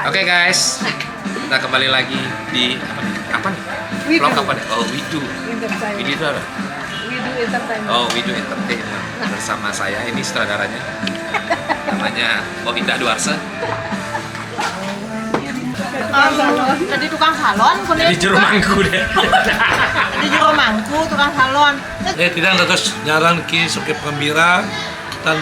Oke guys, kita kembali lagi di apa nih? Vlog apa nih? Oh, Widu itu apa? Widu Entertainment. Oh, Widu Entertainment bersama saya ini sutradaranya. Namanya Indah Duarsa. Jadi tukang salon, Jadi juru mangku deh. Jadi juru mangku, tukang salon. Tidak terus jarang ki Sokip Gembira dan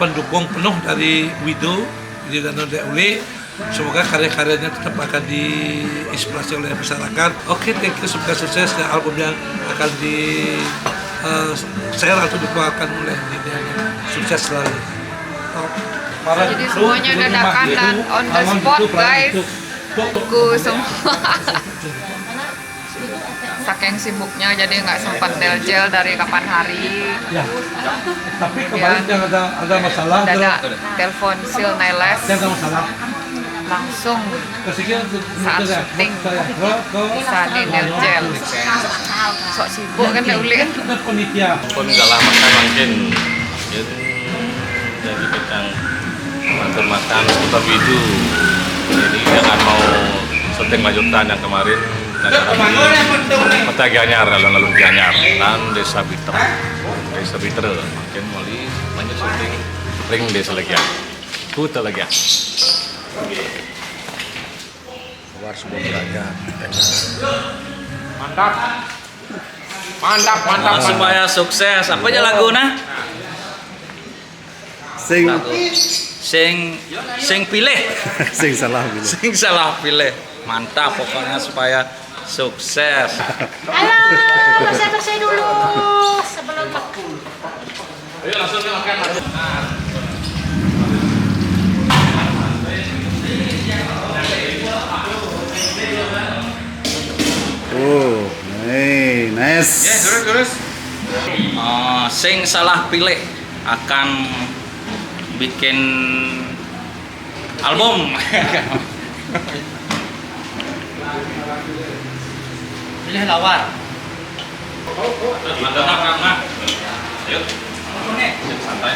pendukung penuh dari Widu dan Node Uli. Semoga karya-karyanya tetap akan diinspirasi oleh masyarakat. Oke, thank you, semoga sukses dan album yang akan di share atau dikeluarkan oleh media. Sukses selalu. Jadi semuanya dadakan dan on the spot guys. Aku semua saking sibuknya jadi nggak sempat del-gel dari kapan hari. Ya. Tapi kemarin yang ada masalah. Dadak telepon Sil Nailes Yang ada masalah. langsung Kesekian saat syuting bisa di del-gel. Sok sibuk kan Uli kan. Penitia. Pun gak lama kan mungkin jadi bidang makan seputar Widu. Jadi jangan mau syuting lanjutan yang kemarin Kota Gianyar, lalu Gianyar dan Desa Biter mungkin mulai lanjut syuting ring Desa Legian Kuta Legian. Keluar sebuah gerakan. Mantap supaya sukses. Apa aja laguna? Sing pilih. Sing salah pilih. Sing salah pilih. Mantap pokoknya supaya sukses. Halo, bersih-bersih dulu sebelum makan. Ayo langsung makan. Oh, nice. Terus. Sing salah pilih akan bikin album. Pilih lawar. Ada makan. Yuk. Santai.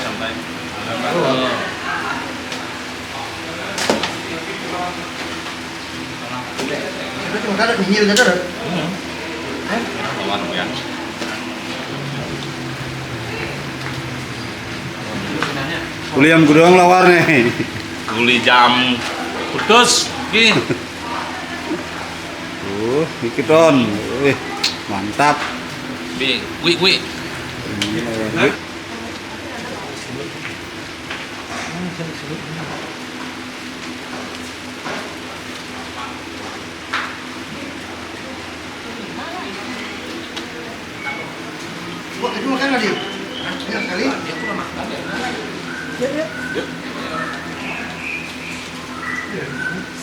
Lawan ya. Kuliam gudang lawar nih. Guli jam putus. Ki. Iki ton. Mantap. Wi.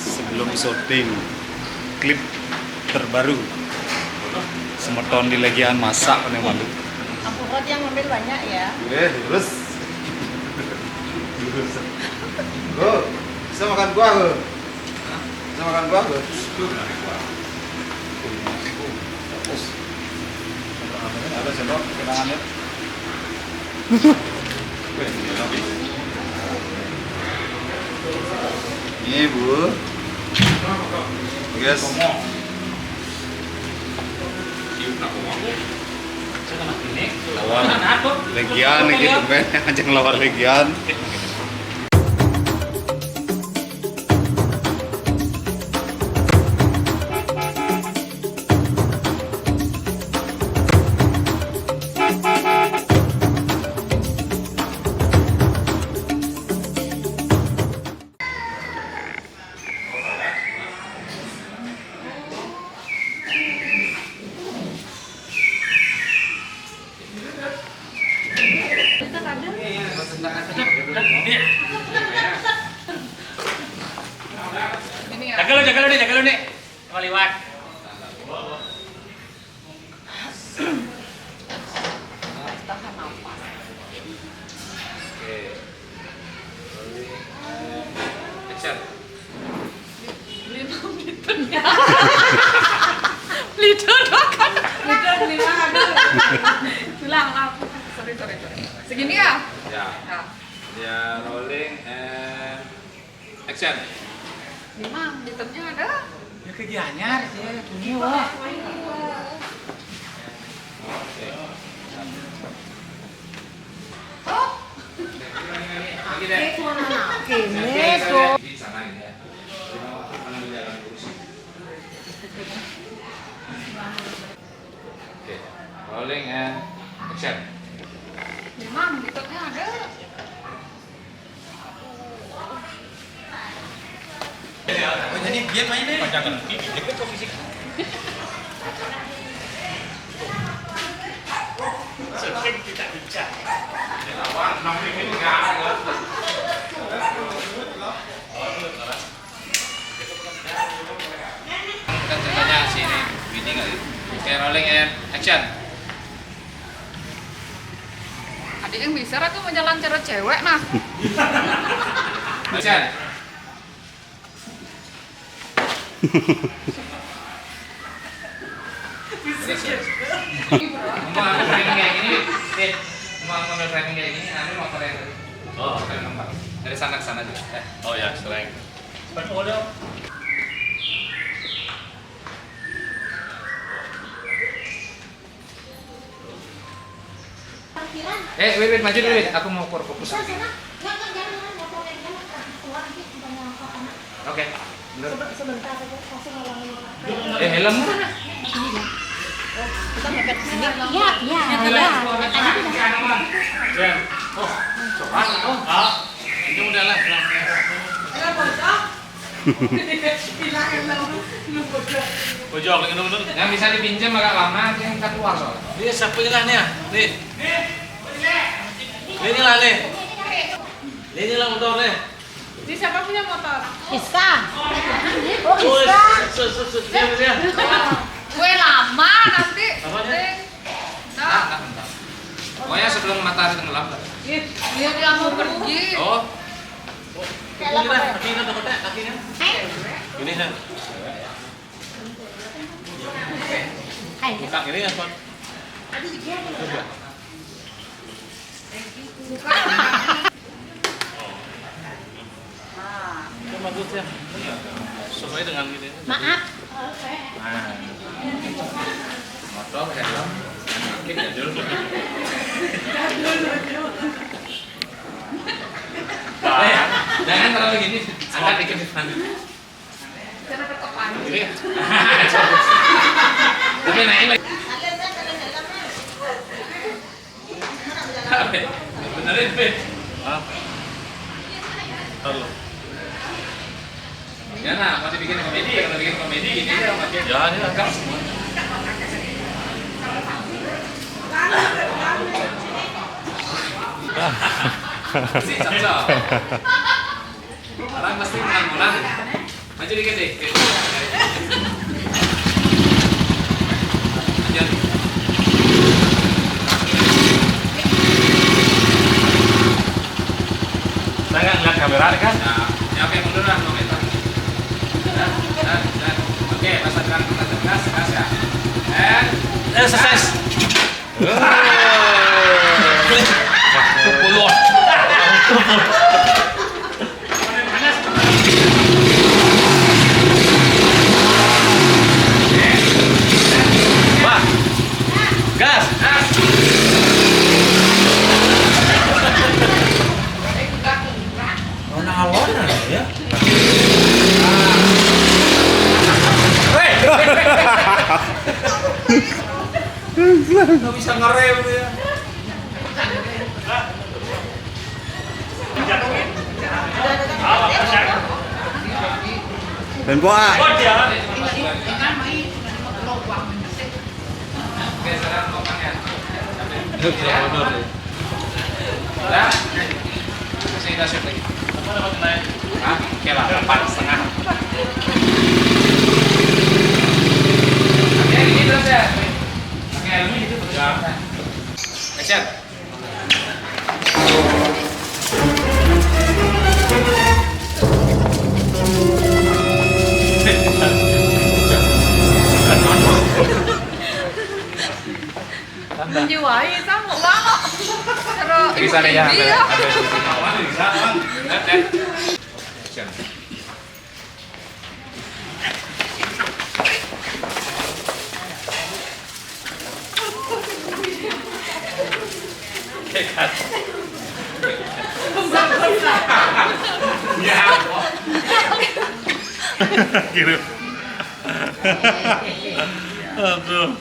Sebelum syuting klip terbaru Semeton di Legian masak nih malu. Ampun roti yang ngambil banyak ya. Terus. Go. Bisa makan buah, Go. Bisa makan buah, Go. Ada sendok kenangannya. Ini Bu. Guys. Lawar Legian gitu men, ajang lawar Legian. Jaga lu nih. Mau lewat. Lidah kan. Bilang apa? Sorry. Segini ya? Ya. Ya. Ya rolling and action. Memang di tempatnya ada. Ya ke Gianyar ya, ini wah. Di sana ini ya. Oke, rolling and action. Memang di tempatnya ada. Jadi dia mainnya. Panjangan ini posisi. Kan ceritanya si ini Widi kali. Oke, rolling and action. Adik yang bisa tuh menjalan cara cewek nah. Action. Mau ambil framing kayak gini, mau ambil framing kayak gini, ambil motor yang tadi. Oh, motor yang nomor. Dari sana ke sana juga. Oh ya, strength. Wait, maju dulu, wait. Aku mau fokus lagi. Oke. Bener. Sebentar aja, langsung ngulangin. Helm. Kita mepet ke sini. Iya. Itu udah lah. Pojok lagi bener. Yang bisa dipinjam agak lama, yang kita keluar soalnya. Ini siapa lah nih ya? Nih. Ini lah nih. Ini lah motor nih. Di siapa punya motor? Isa. Oh, Isa. Dia. Gue lama nanti. Apanya? Bentar. Pokoknya sebelum matahari tenggelam. Dia mau pergi. Oh, Kakinya takutnya, kakinya. Ini kan. Buka ini apa? Itu bagus ya. Sesuai dengan ini. Maaf. motor, helm, makin ya dulu. Jangan terlalu gini, angkat dikit di depan. Ini. Tapi naik lagi. Benerin, Ben. Halo. Ya nah, mau dibikin komedi, kalau bikin komedi gini ya makin. Ya, ini angkat semua. Si cocok. Orang pasti ulang-ulang. Maju dikit deh. Lanjut. Saya nggak ngeliat kamera kan? Nah, ya oke mundur lah momentum. Dan. Oke, masa depan gas ya. And Sukses. Kepuluh. Wah. Gas. Alon ya. nggak bisa ngerem ya. Dan boa. Oke, sekarang ngomongnya. Udah, masih kita shoot lagi. Ah, oke lah, 4,5. Oke, ini terus ya. Pakai helmnya gitu terus. Action. Menjiwai sama banget. Terus Bisa deh ya. dia. Action. Gitu. Aduh.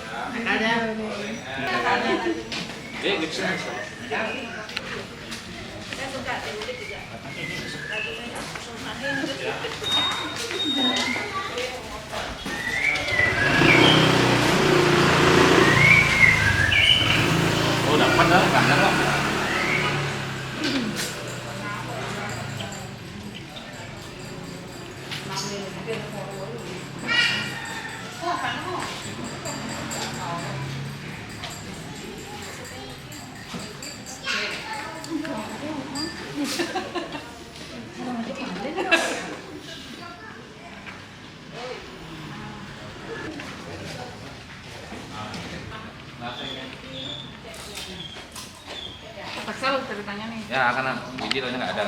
Oh, dapat dah, kadang lah. Terpaksa lu ceritanya nih. Ya, karena videonya nggak ada.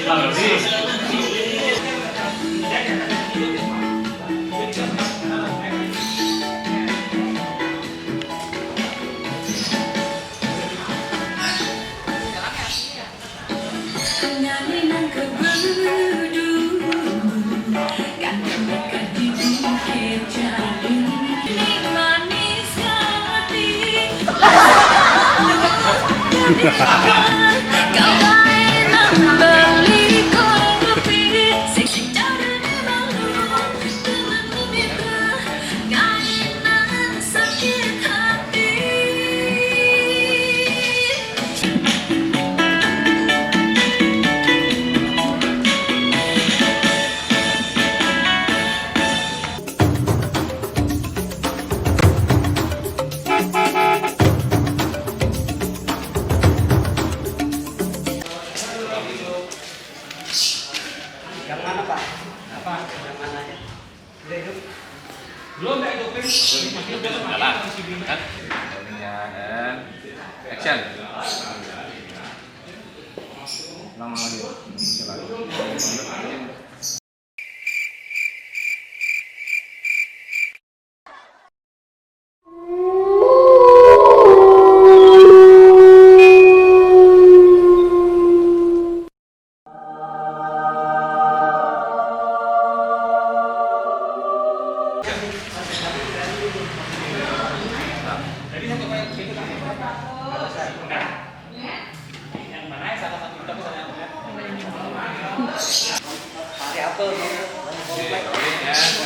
Jalan, kan? Dan action. Ulang lagi.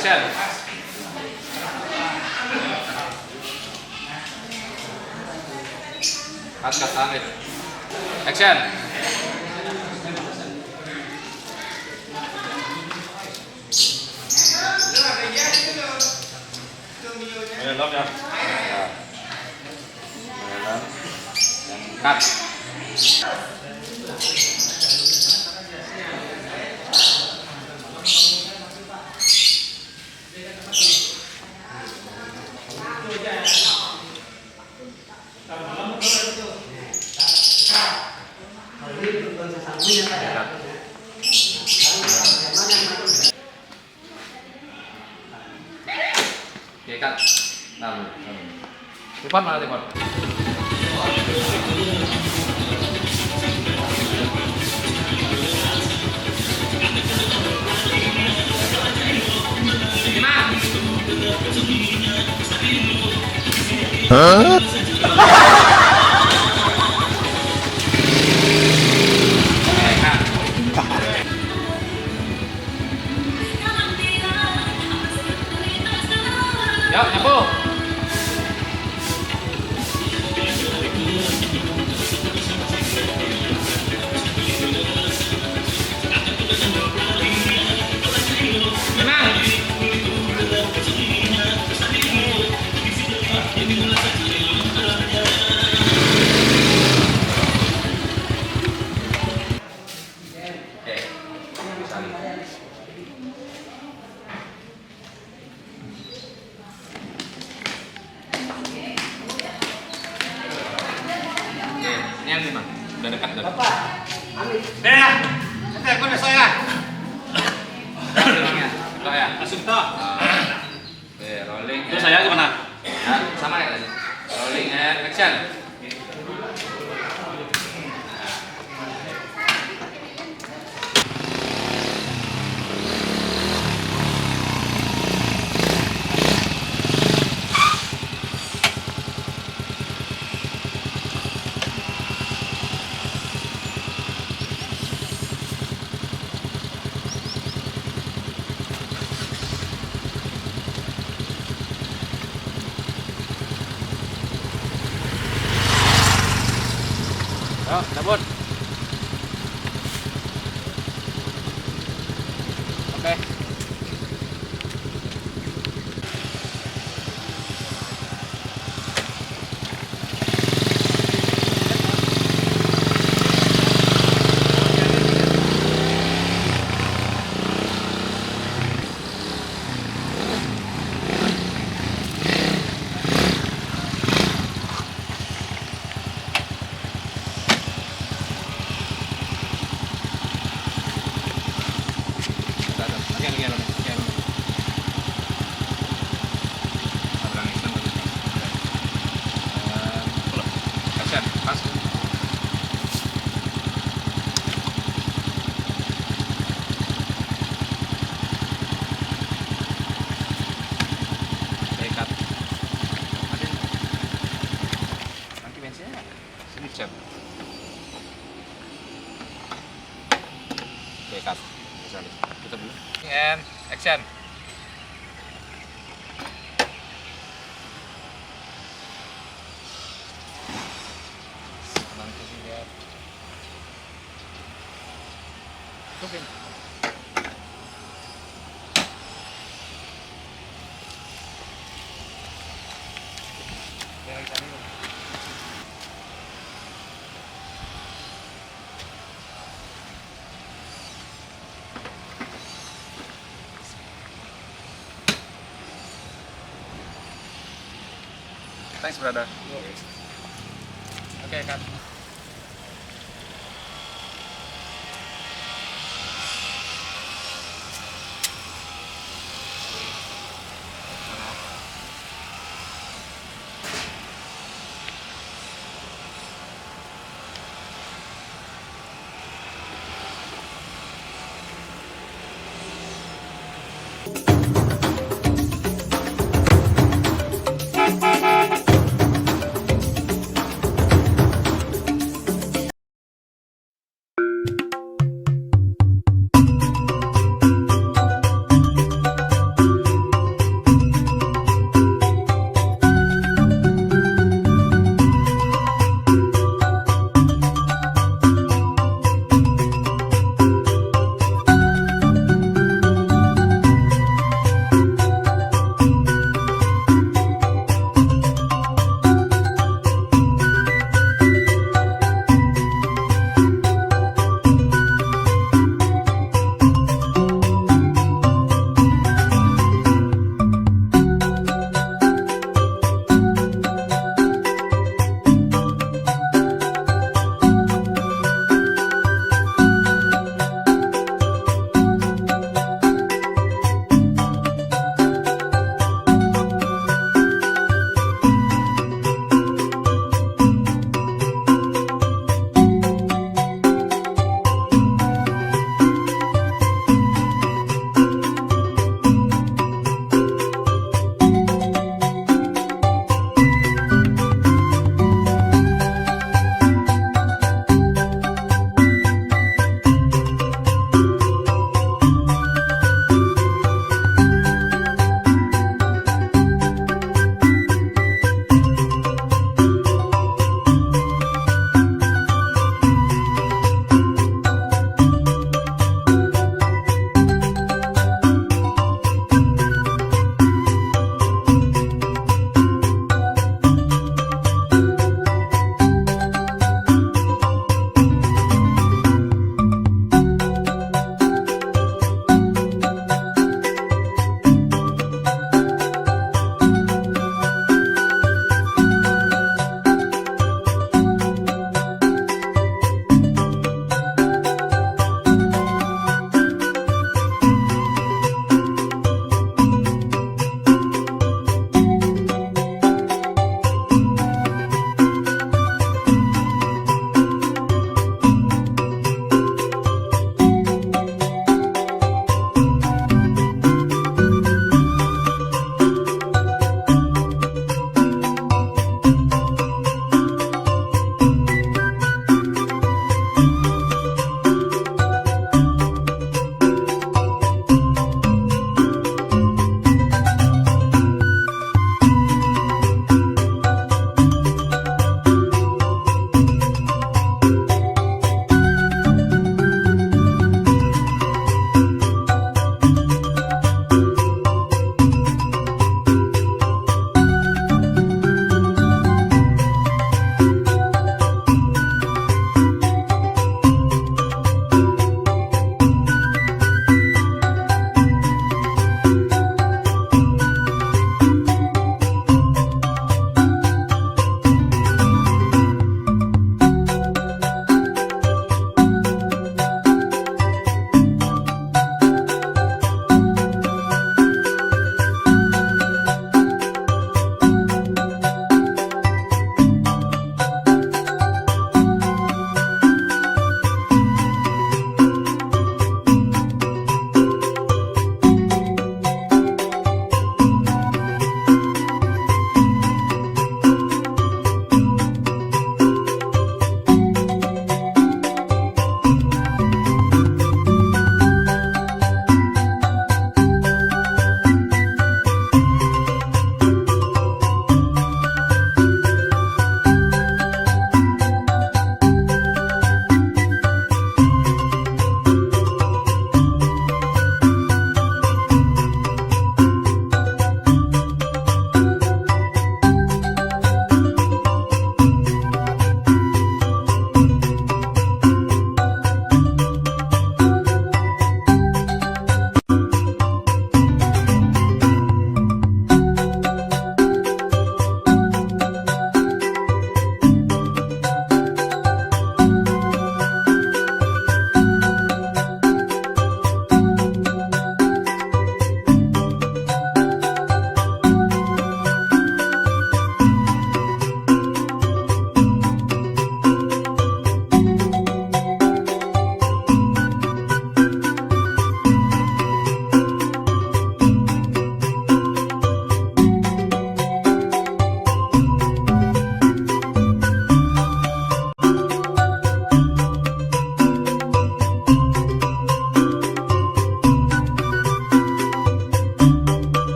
Action. Cut, Amit. Action. Love ya. Cut. Oke, Kak. Nah, telepon mana telepon? Yuk, nyapu. Tenang. Ini yang 5. Udah dekat, udah dekat. Nanti aku udah saya. Enggak ya? Langsung tok. Oke, rolling. Terus saya gimana? Ya, sama ya tadi. Rolling and action. Yuk, cabut. Oke. Action, pas. Dekat. Nanti bensinnya sini chat. Dekat. Tutup dulu. And action. Nanti lihat. Tupin. Thanks, brother. Okay, cut.